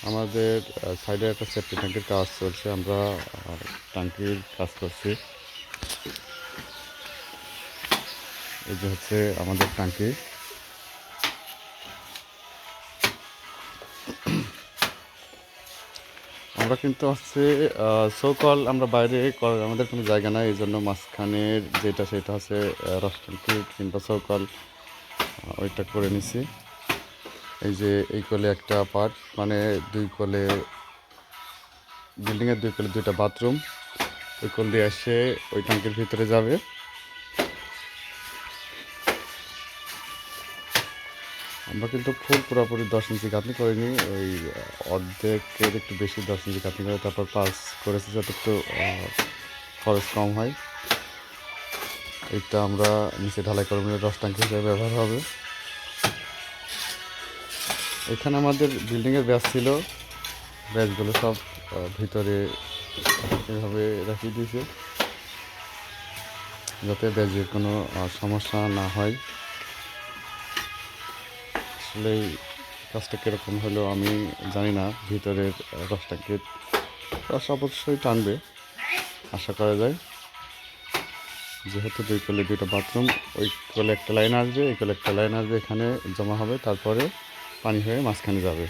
আমাদের সাইডে একটা সেফটি ট্যাঙ্কির কাজ চলছে, আমরা ট্যাঙ্কির কাজ করছি। এই যে হচ্ছে আমাদের ট্যাঙ্কি। আমরা কিন্তু হচ্ছে সোকল আমরা বাইরে আমাদের কোনো জায়গা নাই, এই জন্য মাঝখানের যেটা সেটা হচ্ছে রস ট্যাঙ্কি কিংবা সোকল ওইটা করে নিছি। এই যে এই কোলে একটা পার্ট, মানে দুই কোলে, বিল্ডিংয়ের দুই কোলে দুইটা বাথরুম, ওই কোল দিয়ে এসে ওই ট্যাঙ্কির ভিতরে যাবে। আমরা কিন্তু ফুল পুরোপুরি 10 ইঞ্চি গাঁথনি করিনি, ওই অর্ধেকের একটু বেশি 10 ইঞ্চি গাঁথনি করে তারপর পাস করেছি যাতে একটু খরচ কম হয়। এইটা আমরা নিচে ঢালাই করবো, রস ট্যাঙ্কি হিসেবে ব্যবহার হবে। এখানে আমাদের বিল্ডিংয়ের ব্যাস ছিল, ব্যাসগুলো সব ভিতরে এভাবে রাখিয়ে দিয়েছে যাতে ব্যাসের কোনো সমস্যা না হয়। আসলে এই কাজটা কীরকম হলো আমি জানি না। ভিতরের রস ট্যাঙ্কির রস অবশ্যই টানবে আশা করা যায়, যেহেতু দুই কোলে দুইটা বাথরুম, ওই কোলে একটা লাইন আসবে, এই কোলে একটা লাইন আসবে, এখানে জমা হবে, তারপরে পানি হয়ে মাঝখানে যাবে।